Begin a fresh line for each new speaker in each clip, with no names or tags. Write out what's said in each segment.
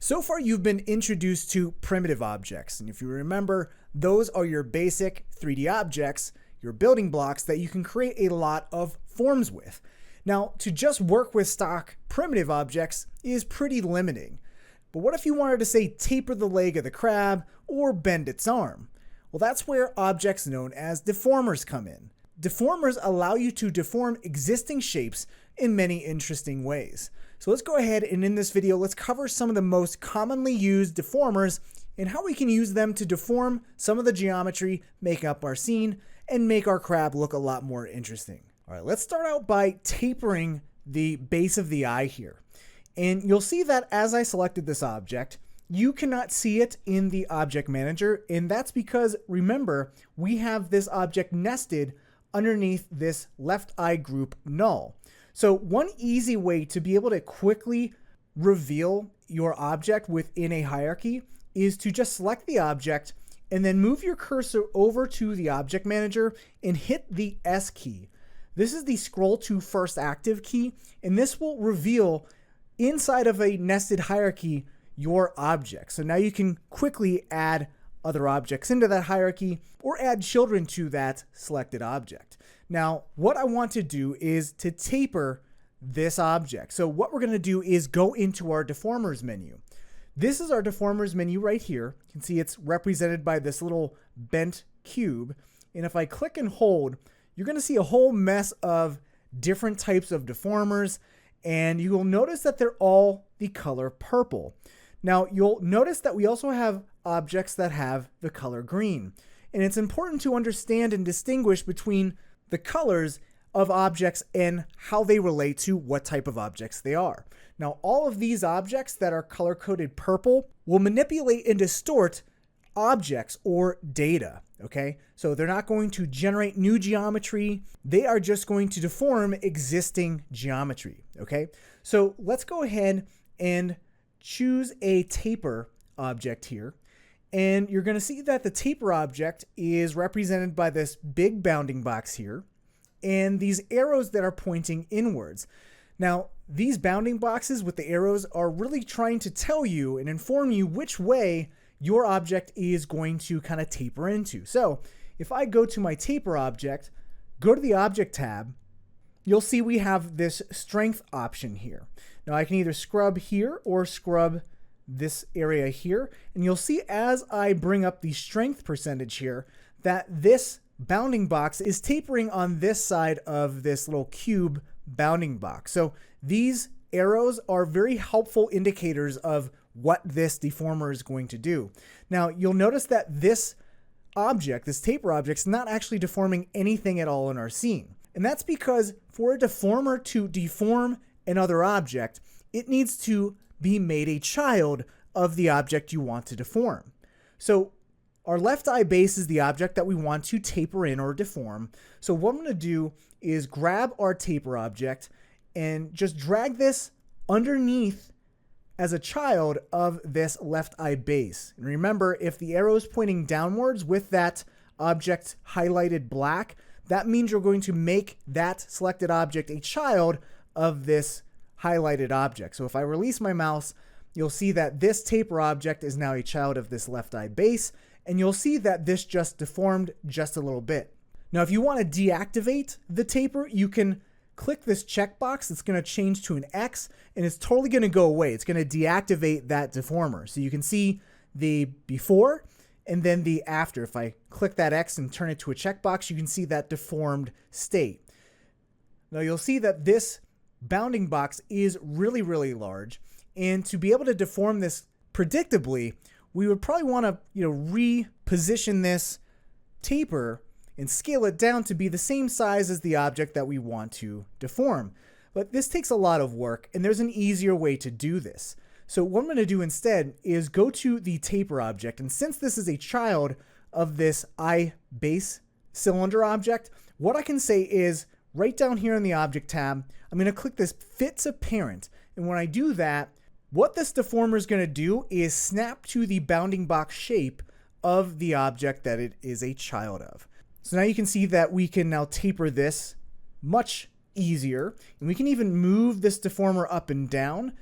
So far, you've been introduced to primitive objects, and if you remember, those are your basic 3D objects, your building blocks that you can create a lot of forms with. Now, to just work with stock primitive objects is pretty limiting. But what if you wanted to, say, taper the leg of the crab or bend its arm? Well, that's where objects known as deformers come in. Deformers allow you to deform existing shapes in many interesting ways. So let's go ahead and in this video, let's cover some of the most commonly used deformers and how we can use them to deform some of the geometry, make up our scene, and make our crab look a lot more interesting. All right, let's start out by tapering the base of the eye here. And you'll see that as I selected this object, you cannot see it in the object manager. And that's because, remember, we have this object nested underneath this left eye group null. So one easy way to be able to quickly reveal your object within a hierarchy is to just select the object and then move your cursor over to the object manager and hit the S key. This is the scroll to first active key, and this will reveal inside of a nested hierarchy your object. So now you can quickly add other objects into that hierarchy or add children to that selected object. Now, what I want to do is to taper this object. So what we're going to do is go into our deformers menu. This is our deformers menu right here. You can see it's represented by this little bent cube. And if I click and hold, you're going to see a whole mess of different types of deformers. And you will notice that they're all the color purple. Now, you'll notice that we also have objects that have the color green. And it's important to understand and distinguish between the colors of objects and how they relate to what type of objects they are. Now, all of these objects that are color-coded purple will manipulate and distort objects or data, okay? So they're not going to generate new geometry. They are just going to deform existing geometry, okay? So let's go ahead and choose a taper object here. And you're going to see that the taper object is represented by this big bounding box here and these arrows that are pointing inwards. Now, these bounding boxes with the arrows are really trying to tell you and inform you which way your object is going to kind of taper into. So if I go to my taper object, go to the object tab, you'll see we have this strength option here. Now I can either scrub here or scrub this area here, and you'll see as I bring up the strength percentage here that this bounding box is tapering on this side of this little cube bounding box. So these arrows are very helpful indicators of what this deformer is going to do. Now you'll notice that this object, this taper object, is not actually deforming anything at all in our scene. And that's because for a deformer to deform another object, it needs to be made a child of the object you want to deform. So our left eye base is the object that we want to taper in or deform. So what I'm going to do is grab our taper object and just drag this underneath as a child of this left eye base. And remember, if the arrow is pointing downwards with that object highlighted black, that means you're going to make that selected object a child of this highlighted object. So if I release my mouse, you'll see that this taper object is now a child of this left eye base, and you'll see that this just deformed just a little bit. Now, if you want to deactivate the taper, you can click this checkbox. It's going to change to an X, and it's totally going to go away. It's going to deactivate that deformer. So you can see the before and then the after. If I click that X and turn it to a checkbox, you can see that deformed state. Now you'll see that this bounding box is really, really large. And to be able to deform this predictably, we would probably want to, reposition this taper and scale it down to be the same size as the object that we want to deform. But this takes a lot of work, and there's an easier way to do this. So what I'm going to do instead is go to the taper object, and since this is a child of this eye base cylinder object, what I can say is right down here in the object tab, I'm going to click this fit to parent. And when I do that, what this deformer is going to do is snap to the bounding box shape of the object that it is a child of. So now you can see that we can now taper this much easier, and we can even move this deformer up and down.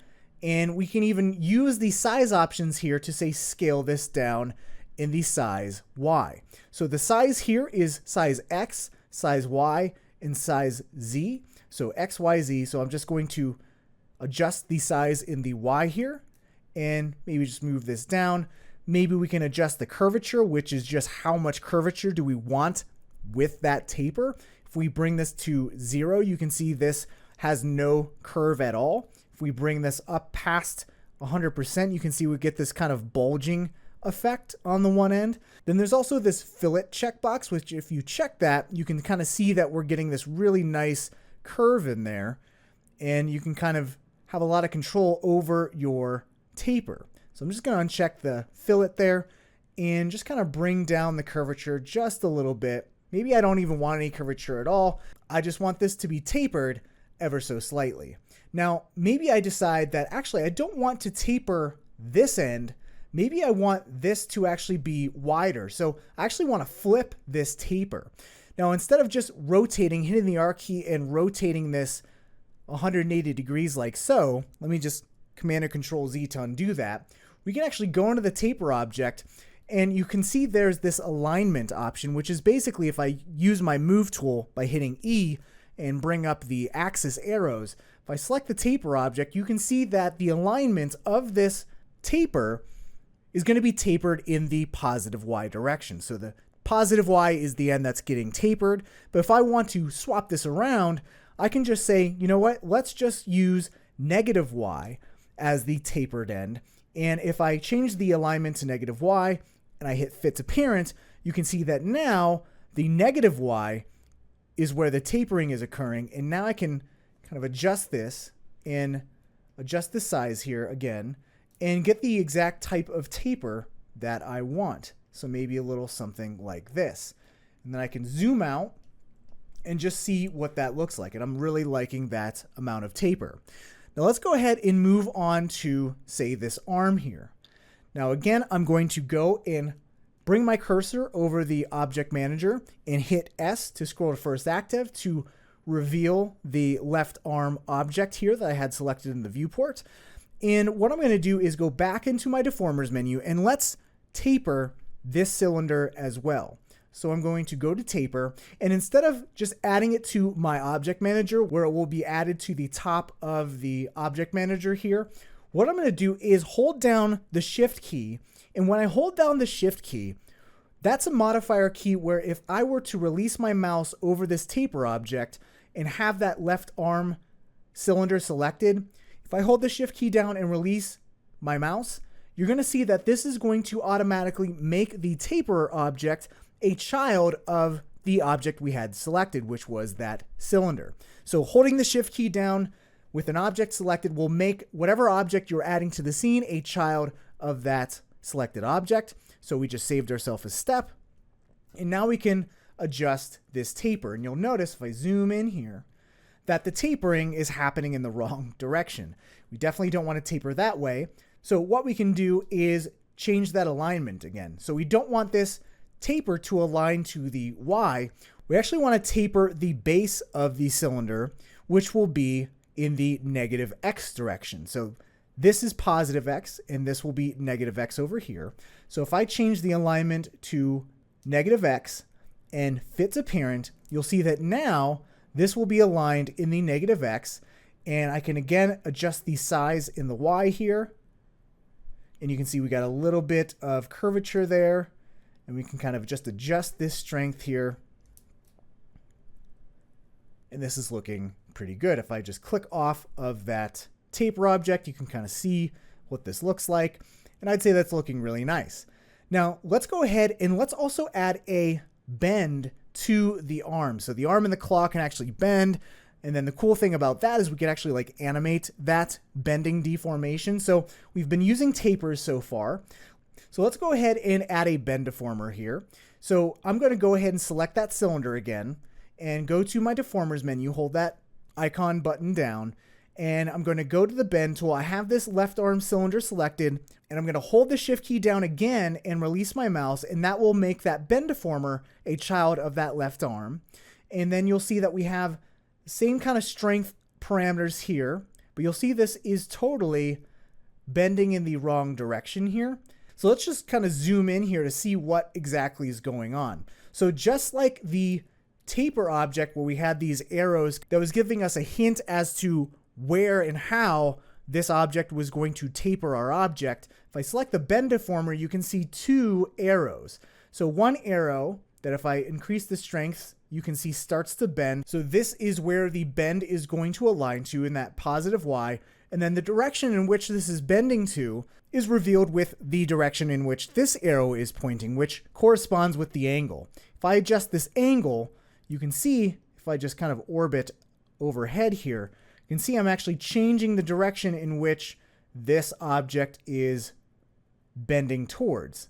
And we can even use the size options here to say scale this down in the size Y. So the size here is size X, size Y, and size Z. So X, Y, Z. So I'm just going to adjust the size in the Y here and maybe just move this down. Maybe we can adjust the curvature, which is just how much curvature do we want with that taper. If we bring this to 0, you can see this has no curve at all. If we bring this up past 100%, you can see we get this kind of bulging effect on the one end. Then there's also this fillet checkbox, which if you check that, you can kind of see that we're getting this really nice curve in there, and you can kind of have a lot of control over your taper. So I'm just going to uncheck the fillet there and just kind of bring down the curvature just a little bit. Maybe I don't even want any curvature at all. I just want this to be tapered ever so slightly. Now, maybe I decide that actually I don't want to taper this end. Maybe I want this to actually be wider. So I actually want to flip this taper. Now, instead of just rotating, hitting the R key and rotating this 180 degrees like so, let me just Command or Control Z to undo that. We can actually go into the taper object, and you can see there's this alignment option, which is basically if I use my move tool by hitting E and bring up the axis arrows, if I select the taper object, you can see that the alignment of this taper is going to be tapered in the positive Y direction. So the positive Y is the end that's getting tapered. But if I want to swap this around, I can just say, you know what, let's just use negative Y as the tapered end. And if I change the alignment to negative Y and I hit fit to parent, you can see that now the negative Y is where the tapering is occurring. And now I can kind of adjust this and adjust the size here again and get the exact type of taper that I want. So maybe a little something like this. And then I can zoom out and just see what that looks like. And I'm really liking that amount of taper. Now let's go ahead and move on to, say, this arm here. Now again, I'm going to go and bring my cursor over the object manager and hit S to scroll to first active to reveal the left arm object here that I had selected in the viewport. And what I'm going to do is go back into my deformers menu and let's taper this cylinder as well. So I'm going to go to taper, and instead of just adding it to my object manager where it will be added to the top of the object manager here, what I'm going to do is hold down the shift key. And when I hold down the shift key, that's a modifier key where if I were to release my mouse over this taper object and have that left arm cylinder selected, if I hold the shift key down and release my mouse, you're going to see that this is going to automatically make the taper object a child of the object we had selected, which was that cylinder. So holding the shift key down with an object selected will make whatever object you're adding to the scene a child of that selected object. So we just saved ourselves a step. And now we can adjust this taper. And you'll notice if I zoom in here that the tapering is happening in the wrong direction. We definitely don't want to taper that way. So what we can do is change that alignment again. So we don't want this taper to align to the Y. We actually want to taper the base of the cylinder, which will be in the negative X direction. So this is positive X and this will be negative X over here. So if I change the alignment to negative X and fit to parent, you'll see that now this will be aligned in the negative X, and I can again adjust the size in the Y here. And you can see we got a little bit of curvature there. And we can kind of just adjust this strength here. And this is looking pretty good. If I just click off of that taper object, you can kind of see what this looks like. And I'd say that's looking really nice. Now, let's go ahead and let's also add a bend to the arm. So the arm and the claw can actually bend. And then the cool thing about that is we can actually like animate that bending deformation. So we've been using tapers so far. So let's go ahead and add a bend deformer here. So I'm going to go ahead and select that cylinder again and go to my deformers menu, hold that icon button down, and I'm going to go to the bend tool. I have this left arm cylinder selected, and I'm going to hold the shift key down again and release my mouse, and that will make that bend deformer a child of that left arm. And then you'll see that we have the same kind of strength parameters here, but you'll see this is totally bending in the wrong direction here. So let's just kind of zoom in here to see what exactly is going on. So just like the taper object where we had these arrows that was giving us a hint as to where and how this object was going to taper our object, if I select the bend deformer, you can see two arrows. So one arrow that if I increase the strength, you can see starts to bend. So this is where the bend is going to align to in that positive Y. And then the direction in which this is bending to is revealed with the direction in which this arrow is pointing, which corresponds with the angle. If I adjust this angle, you can see if I just kind of orbit overhead here, you can see I'm actually changing the direction in which this object is bending towards.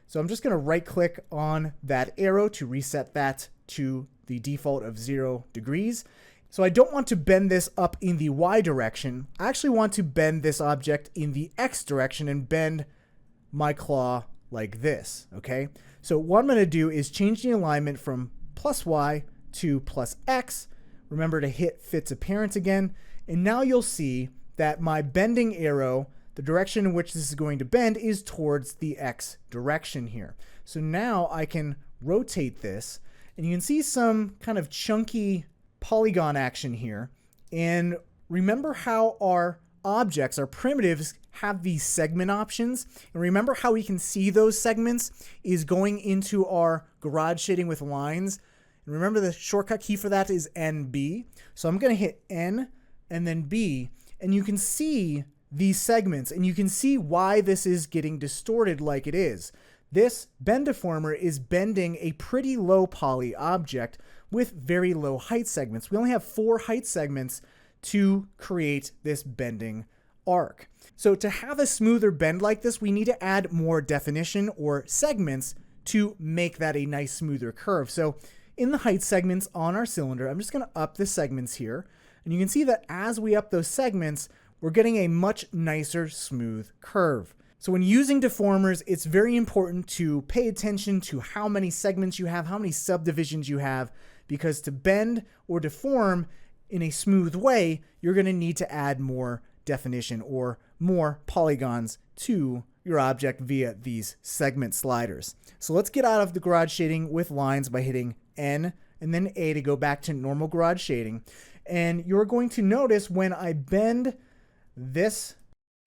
So I'm just going to right click on that arrow to reset that to the default of 0 degrees. So I don't want to bend this up in the Y direction. I actually want to bend this object in the X direction and bend my claw like this, okay? So what I'm going to do is change the alignment from plus Y to plus X. Remember to hit fit to parent again. And now you'll see that my bending arrow, the direction in which this is going to bend, is towards the X direction here. So now I can rotate this, and you can see some kind of chunky polygon action here. And remember how our objects, our primitives, have these segment options. And remember how we can see those segments is going into our garage shading with lines. And remember the shortcut key for that is NB. So I'm going to hit N and then B, and you can see these segments, and you can see why this is getting distorted like it is. This bend deformer is bending a pretty low poly object with very low height segments. We only have 4 height segments to create this bending arc. So to have a smoother bend like this, we need to add more definition or segments to make that a nice smoother curve. So in the height segments on our cylinder, I'm just going to up the segments here. And you can see that as we up those segments, we're getting a much nicer smooth curve. So when using deformers, it's very important to pay attention to how many segments you have, how many subdivisions you have, because to bend or deform in a smooth way, you're going to need to add more definition or more polygons to your object via these segment sliders. So let's get out of the garage shading with lines by hitting N and then A to go back to normal garage shading. And you're going to notice when I bend this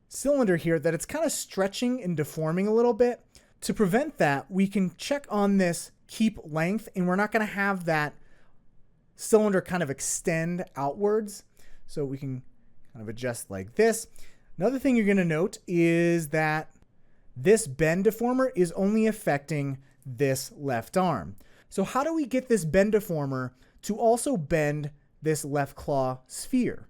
cylinder here that it's kind of stretching and deforming a little bit. To prevent that, we can check on this keep length, and we're not going to have that cylinder kind of extend outwards. So we can kind of adjust like this. Another thing you're going to note is that this bend deformer is only affecting this left arm. So how do we get this bend deformer to also bend this left claw sphere?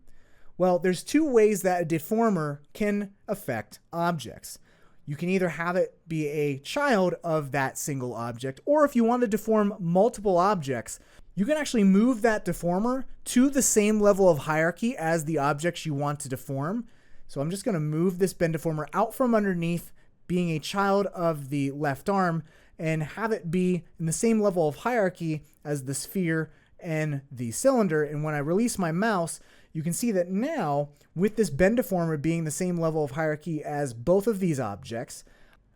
Well, there's 2 ways that a deformer can affect objects. You can either have it be a child of that single object, or if you want to deform multiple objects, you can actually move that deformer to the same level of hierarchy as the objects you want to deform. So I'm just going to move this bend deformer out from underneath being a child of the left arm and have it be in the same level of hierarchy as the sphere and the cylinder. And when I release my mouse, you can see that now, with this bend deformer being the same level of hierarchy as both of these objects,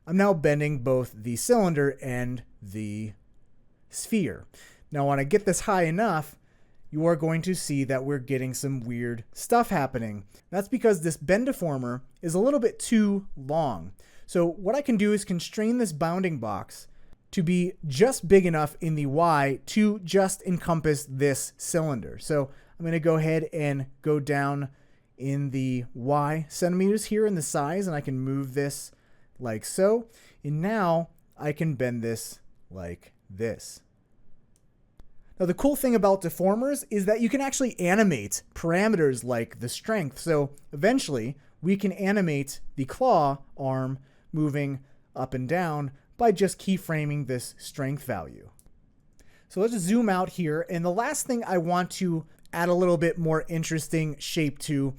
I'm now bending both the cylinder and the sphere. Now, when I get this high enough, you are going to see that we're getting some weird stuff happening. That's because this bend deformer is a little bit too long. So what I can do is constrain this bounding box to be just big enough in the Y to just encompass this cylinder. So I'm going to go ahead and go down in the Y centimeters here in the size, and I can move this like so. And now I can bend this like this. Now, the cool thing about deformers is that you can actually animate parameters like the strength. So eventually we can animate the claw arm moving up and down by just keyframing this strength value. So let's zoom out here. And the last thing I want to add a little bit more interesting shape to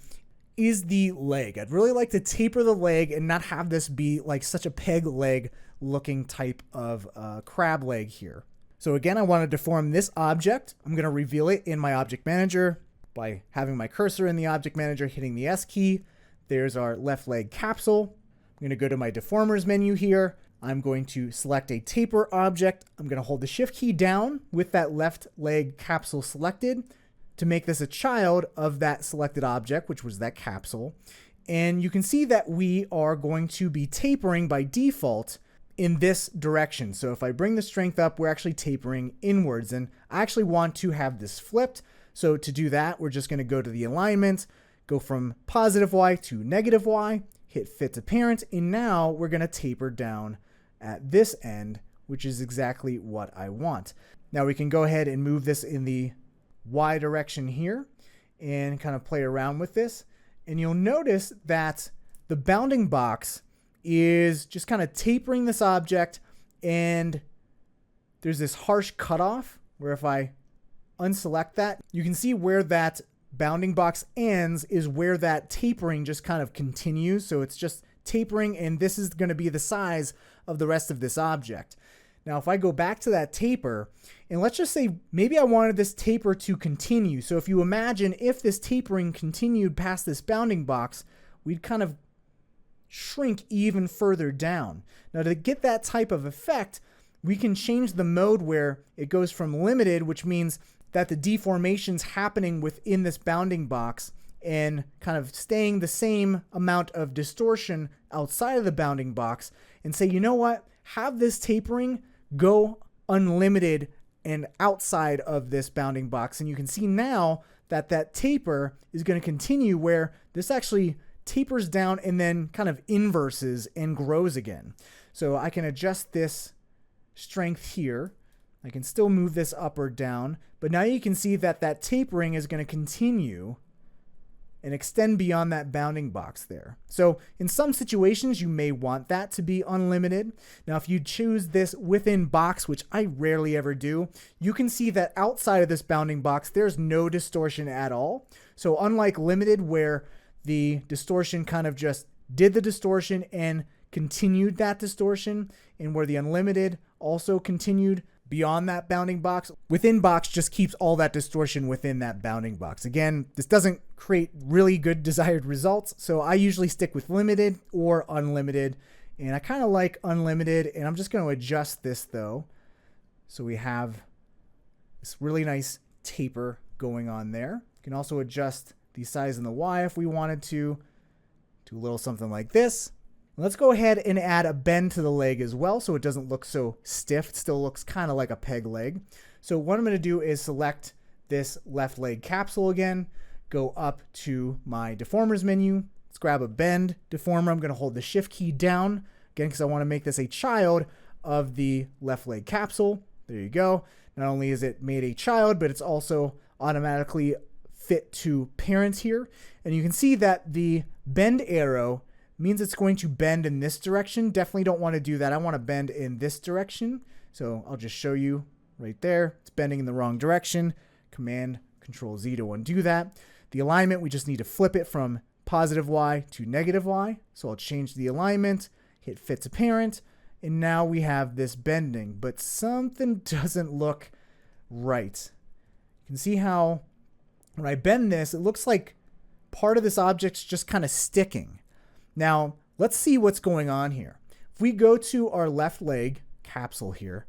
is the leg. I'd really like to taper the leg and not have this be like such a peg leg looking type of crab leg here. So again, I want to deform this object. I'm going to reveal it in my object manager by having my cursor in the object manager, hitting the S key. there's our left leg capsule. I'm going to go to my deformers menu here. I'm going to select a taper object. I'm going to hold the shift key down with that left leg capsule selected to make this a child of that selected object, which was that capsule. And you can see that we are going to be tapering by default in this direction. So if I bring the strength up, we're actually tapering inwards, and I actually want to have this flipped. So to do that, we're just going to go to the alignment, go from positive Y to negative Y, hit fit to parent, and now we're going to taper down at this end, which is exactly what I want. Now we can go ahead and move this in the Y direction here and kind of play around with this. And you'll notice that the bounding box is just kind of tapering this object, and there's this harsh cutoff where if I unselect that, you can see where that bounding box ends is where that tapering just kind of continues. So it's just tapering, and this is going to be the size of the rest of this object. Now, if I go back to that taper, and let's just say maybe I wanted this taper to continue. So if you imagine if this tapering continued past this bounding box, we'd kind of shrink even further down. Now, to get that type of effect, we can change the mode where it goes from limited, which means that the deformation's happening within this bounding box and kind of staying the same amount of distortion outside of the bounding box, and say, you know what, have this tapering go unlimited and outside of this bounding box. And you can see now that that taper is going to continue where this actually tapers down and then kind of inverses and grows again. So I can adjust this strength here. I can still move this up or down, but now you can see that that tapering is going to continue and extend beyond that bounding box there. So in some situations, you may want that to be unlimited. Now, if you choose this within box, which I rarely ever do, you can see that outside of this bounding box, there's no distortion at all. So unlike limited, where the distortion kind of just did the distortion and continued that distortion, and where the unlimited also continued beyond that bounding box, within box just keeps all that distortion within that bounding box. Again, this doesn't create really good desired results, so I usually stick with limited or unlimited, and I kind of like unlimited, and I'm just going to adjust this though. So we have this really nice taper going on there. You can also adjust the size and the Y if we wanted to do a little something like this. Let's go ahead and add a bend to the leg as well so it doesn't look so stiff. It still looks kind of like a peg leg. So what I'm going to do is select this left leg capsule again, go up to my deformers menu. Let's grab a bend deformer. I'm going to hold the shift key down again because I want to make this a child of the left leg capsule. There you go. Not only is it made a child, but it's also automatically fit to parent here. And you can see that the bend arrow means it's going to bend in this direction. Definitely don't want to do that. I want to bend in this direction. So I'll just show you right there. It's bending in the wrong direction. Command Control Z to undo that. The alignment, we just need to flip it from positive Y to negative Y. So I'll change the alignment, hit fit to parent, and now we have this bending, but something doesn't look right. You can see how when I bend this, it looks like part of this object's just kind of sticking. Now, let's see what's going on here. If we go to our left leg capsule here,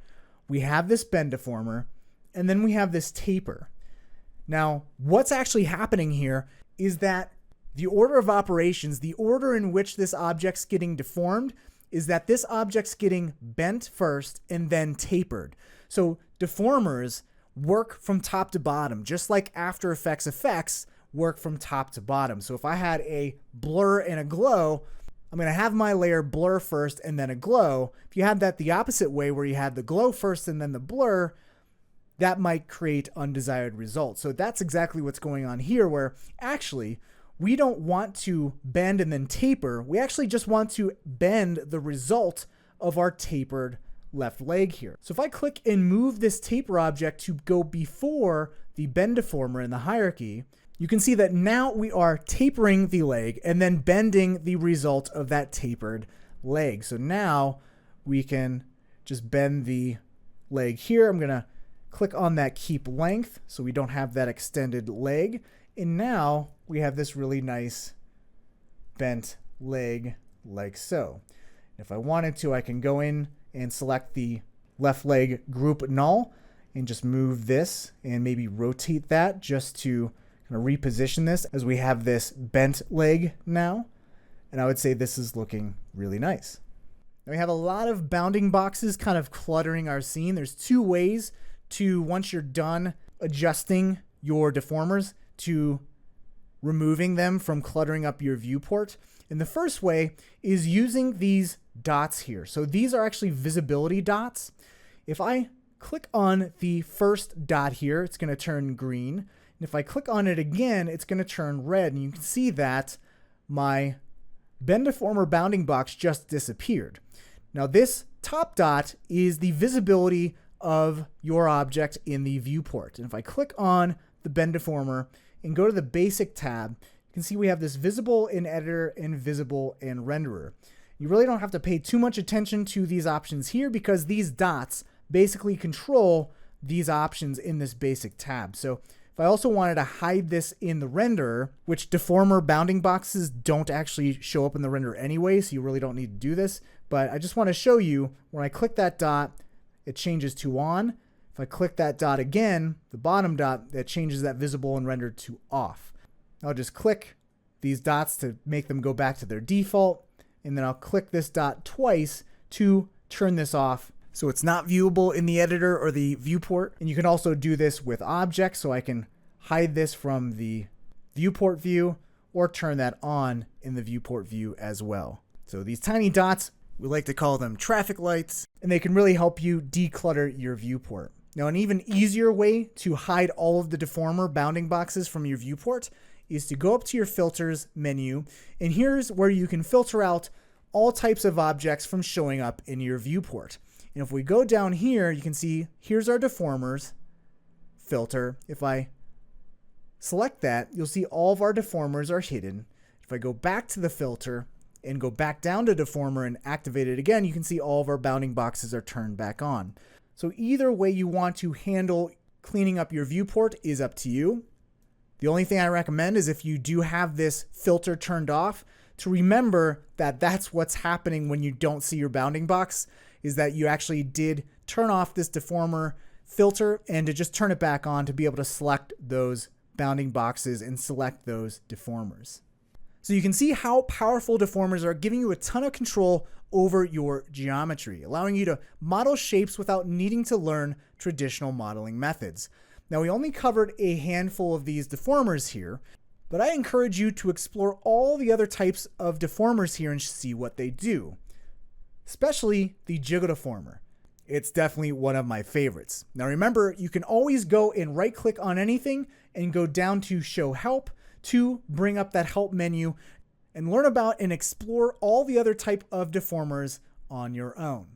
we have this bend deformer, and then we have this taper. Now, what's actually happening here is that the order of operations, the order in which this object's getting deformed, is that this object's getting bent first and then tapered. So deformers work from top to bottom, just like After Effects effects work from top to bottom. So if I had a blur and a glow, I'm going to have my layer blur first and then a glow. If you had that the opposite way, where you had the glow first and then the blur, that might create undesired results. So that's exactly what's going on here, where actually we don't want to bend and then taper. We actually just want to bend the result of our tapered left leg here. So if I click and move this taper object to go before the bend deformer in the hierarchy, you can see that now we are tapering the leg and then bending the result of that tapered leg. So now we can just bend the leg here. I'm going to click on that keep length so we don't have that extended leg. And now we have this really nice bent leg like so. If I wanted to, I can go in and select the left leg group null and just move this and maybe rotate that just to kind of reposition this as we have this bent leg now. And I would say this is looking really nice. Now we have a lot of bounding boxes kind of cluttering our scene. There's two ways to, once you're done adjusting your deformers, to removing them from cluttering up your viewport. And the first way is using these dots here. So these are actually visibility dots. If I click on the first dot here, it's going to turn green. And if I click on it again, it's going to turn red. And you can see that my bend deformer bounding box just disappeared. Now this top dot is the visibility of your object in the viewport. And if I click on the bend deformer and go to the basic tab, you can see we have this visible in editor and visible in renderer. You really don't have to pay too much attention to these options here because these dots basically control these options in this basic tab. So if I also wanted to hide this in the renderer, which deformer bounding boxes don't actually show up in the renderer anyway, so you really don't need to do this, but I just want to show you when I click that dot, it changes to on. If I click that dot again, the bottom dot, that changes that visible and rendered to off. I'll just click these dots to make them go back to their default, and then I'll click this dot twice to turn this off so it's not viewable in the editor or the viewport. And you can also do this with objects, so I can hide this from the viewport view or turn that on in the viewport view as well. So these tiny dots, we like to call them traffic lights, and they can really help you declutter your viewport. Now, an even easier way to hide all of the deformer bounding boxes from your viewport is to go up to your filters menu, and here's where you can filter out all types of objects from showing up in your viewport. And if we go down here, you can see here's our deformers filter. If I select that, you'll see all of our deformers are hidden. If I go back to the filter and go back down to deformer and activate it again, you can see all of our bounding boxes are turned back on. So either way you want to handle cleaning up your viewport is up to you. The only thing I recommend is if you do have this filter turned off, to remember that that's what's happening when you don't see your bounding box, is that you actually did turn off this deformer filter and to just turn it back on to be able to select those bounding boxes and select those deformers. So you can see how powerful deformers are, giving you a ton of control over your geometry, allowing you to model shapes without needing to learn traditional modeling methods. Now, we only covered a handful of these deformers here, but I encourage you to explore all the other types of deformers here and see what they do, especially the jiggle deformer. It's definitely one of my favorites. Now remember, you can always go and right click on anything and go down to show help to bring up that help menu and learn about and explore all the other type of deformers on your own.